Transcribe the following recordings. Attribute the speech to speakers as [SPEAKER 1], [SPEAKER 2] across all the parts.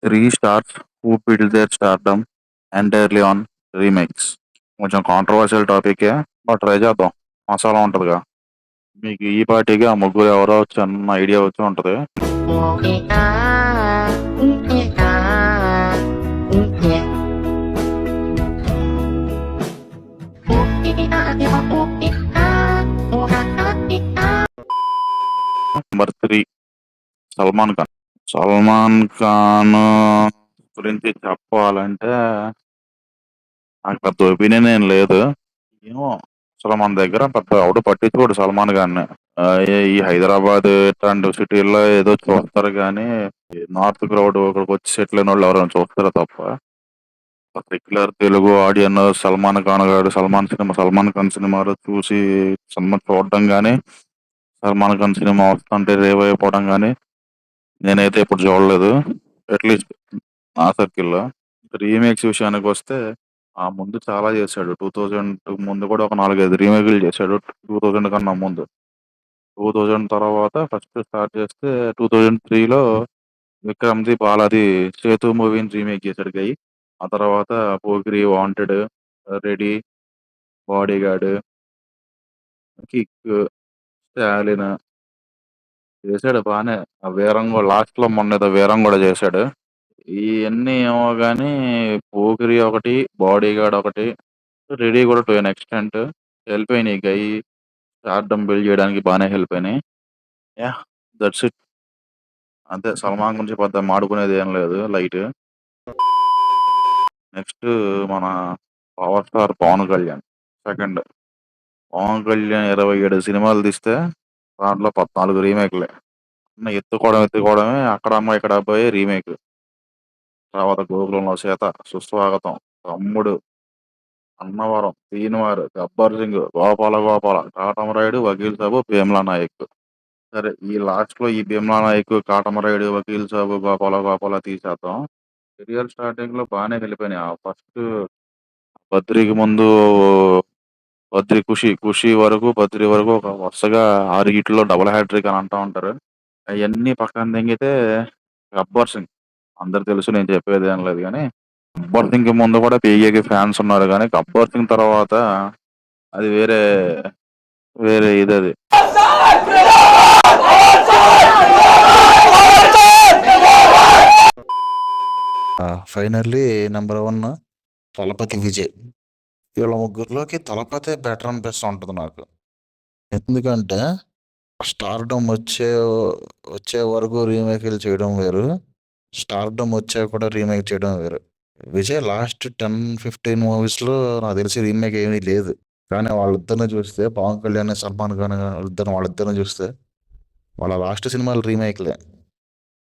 [SPEAKER 1] Three stars who built their stardom entirely on remakes. కొంచెం controversial టాపికే but try చేద్దాం. మసాలా ఉంటుందిగా. మీకు ఈ పార్టీకి ఆ ముగ్గురు ఎవరో చిన్న ఐడియా వచ్చి ఉంటుంది. నెంబర్ 3 సల్మాన్ ఖాన్. సల్మాన్ ఖాన్ గురించి చెప్పాలంటే నాకు పెద్ద ఒపీనియన్ ఏం లేదు. ఏమో అసలు మన దగ్గర పెద్ద ఎవడు పట్టించుకోడు సల్మాన్ ఖాన్ని. ఈ హైదరాబాద్ ఇట్లాంటి సిటీల్లో ఏదో చూస్తారు కానీ నార్త్ క్రౌడ్ ఇక్కడికి వచ్చి సెటిల్ అయిన వాళ్ళు ఎవరైనా చూస్తారో తప్ప పర్టికులర్ తెలుగు ఆడియన్ సల్మాన్ ఖాన్ సినిమాలు చూసి సినిమా చూడడం కానీ సల్మాన్ ఖాన్ సినిమా వస్తుంటే రేవ్ అయిపోవడం కానీ నేనైతే ఇప్పుడు చూడలేదు. అట్లీస్ట్ నా సర్కిల్లో. రీమేక్స్ విషయానికి వస్తే ఆ ముందు చాలా చేశాడు. 2000 ముందు కూడా ఒక 4-5 రీమేక్లు చేశాడు. 2000 కన్నా ముందు. 2000 తర్వాత ఫస్ట్ స్టార్ట్ చేస్తే 2003లో విక్రమ్‌ది, బాలాది 'సేతు' మూవీని రీమేక్ చేశాడు 'గై'. ఆ తర్వాత 'Pokiri', 'wanted', 'ready', 'bodyguard', 'kick', 'Stalin' చేశాడు బానే. ఆ 'వీరం' కూడా లాస్ట్‌లో మొన్నేదో 'వీరం' కూడా చేశాడు. ఇయన్నీ ఏమో గానీ 'పోకిరి' ఒకటి, 'బాడీగార్డ్' ఒకటి, 'రెడీ' కూడా టు ఎన్ ఎక్స్‌టెంట్ హెల్ప్ అయినాయి 'గై' స్టార్డమ్ బిల్డ్ చేయడానికి బానే హెల్ప్ అయినాయి. యాహ్! That's it. అంతే సల్మాన్ గురించి పెద్ద మాట్లాడుకునేది ఏం లేదు. లైట్. నెక్స్ట్ మన power star Pawan Kalyan. Second. Pawan Kalyan 27 సినిమాలు తీస్తే దాంట్లో 14 రీమేక్‌లే. ఎత్తుకోవడమే అక్కడ అమ్మాయి ఇక్కడ అబ్బాయి రీమేక్. తర్వాత 'గోకులంలో సీత', 'సుస్వాగతం', 'తమ్ముడు', 'అన్నవరం', 'తీన్మార్', 'గబ్బర్ సింగ్', 'గోపాల గోపాల', 'కాటమరాయుడు', 'వకీల్ సాబు', 'భీమ్లా నాయక్'. సరే ఈ లాస్ట్‌లో ఈ 'భీమ్లా నాయక్', 'కాటమరాయుడు', 'వకీల్ సాబు', 'గోపాల గోపాల' తీసేద్దాం. కెరియర్ స్టార్టింగ్‌లో బానే వెళ్ళిపోయినాయి. ఆ ఫస్ట్ 'బద్రీకి' ముందు 'బద్రి', 'ఖుషి' వరకు 'బద్రి' వరకు ఒక వరుసగా 6 హిట్‌లో డబుల్ హ్యాట్రిక్ అని అంటా ఉంటారు. అయన్నీ పక్కన దెంగితే 'గబ్బర్ సింగ్' అందరికి తెలుసు, నేను చెప్పేదేం లేదు గానీ 'గబ్బర్ సింగ్‌కి' ముందు కూడా 'పీకే'కి ఫ్యాన్స్ ఉన్నారు గానీ 'గబ్బర్ సింగ్' తర్వాత అది వేరే ఇదది.
[SPEAKER 2] Finally number 1 Thalapathy Vijay. వీళ్ళ ముగ్గురిలోకి తలపతే బెటర్ అనిపిస్తూ ఉంటుంది నాకు. ఎందుకంటే స్టార్డమ్ వచ్చే వరకు రీమేక్లు చేయడం వేరు, స్టార్డమ్ వచ్చాక కూడా రీమేక్ చేయడం వేరు. విజయ్ లాస్ట్ 10-15 మూవీస్లో నాకు తెలిసి రీమేక్ ఏమీ లేదు. కానీ వాళ్ళిద్దరిని చూస్తే పవన్ కళ్యాణ్, సల్మాన్ ఖాన్ వాళ్ళిద్దరిని చూస్తే వాళ్ళ లాస్ట్ సినిమాలు రీమేక్లే.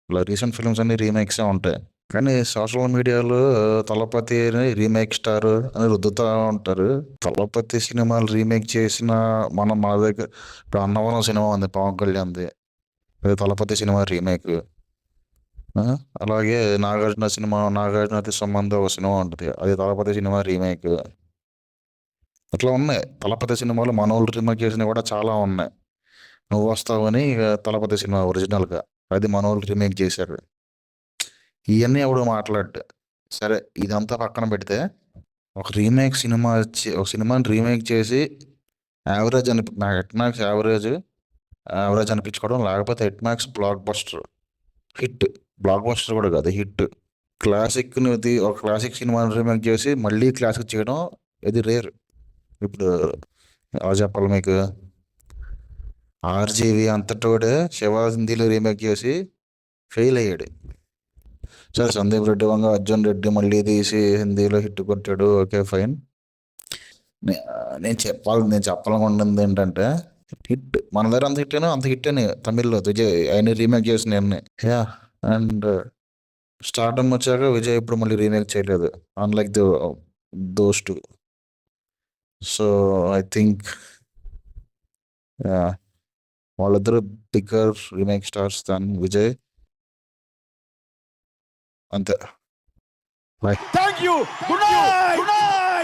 [SPEAKER 2] వాళ్ళ రీసెంట్ ఫిల్మ్స్ అన్ని రీమేక్సే ఉంటాయి. కానీ సోషల్ మీడియాలో తలపతి రీమేక్ స్టార్ అని రుద్దుతూ ఉంటారు. తలపతి సినిమాలు రీమేక్ చేసిన మన దగ్గర ఇప్పుడు 'అన్నవరం' సినిమా ఉంది పవన్ కళ్యాణ్ది, అది తలపతి సినిమా రీమేక్. అలాగే నాగార్జునది 'సంబంధం' ఒక సినిమా ఉంటుంది, అది తలపతి సినిమా రీమేక్. అట్లా ఉన్నాయి తలపతి సినిమాలు మనోళ్ళు రీమేక్ చేసినవి కూడా చాలా ఉన్నాయి. 'నువ్వు వస్తావని' తలపతి సినిమా ఒరిజినల్గా, అది మనోళ్ళు రీమేక్ చేశారు. ఇవన్నీ ఎవడు మాట్లాడు. సరే ఇదంతా పక్కన పెడితే ఒక సినిమాని రీమేక్ చేసి ఎట్మాక్స్ యావరేజ్ అనిపించుకోవడం, లేకపోతే ఎట్మాక్స్ బ్లాక్ బస్టర్ కూడా కాదు, హిట్. ఒక క్లాసిక్ సినిమాని రీమేక్ చేసి మళ్ళీ క్లాసిక్ చేయడం ఇది రేర్. ఇప్పుడు ఎలా చెప్పాలి మీకు, ఆర్జీవి అంతటోడే శివ హిందీలో రీమేక్ చేసి ఫెయిల్ అయ్యాడు. సరే సందీప్ రెడ్డి వంగ అర్జున్ రెడ్డి మళ్ళీ తీసి హిందీలో హిట్ కొట్టాడు, ఓకే ఫైన్. నేను చెప్పాలనుకుంటుంది ఏంటంటే హిట్ మన దగ్గర అంత హిట్ అని తమిళ్లో విజయ్ ఆయన రీమేక్ చేసిన యా. అండ్ స్టార్డమ్ వచ్చాక విజయ్ ఇప్పుడు మళ్ళీ రీమేక్ చేయలేదు, unlike those two. So I think వాళ్ళిద్దరు బిగ్గర్ రీమేక్ స్టార్స్ దాన్ విజయ్. అంతే. Bye.
[SPEAKER 3] Thank you. Good night.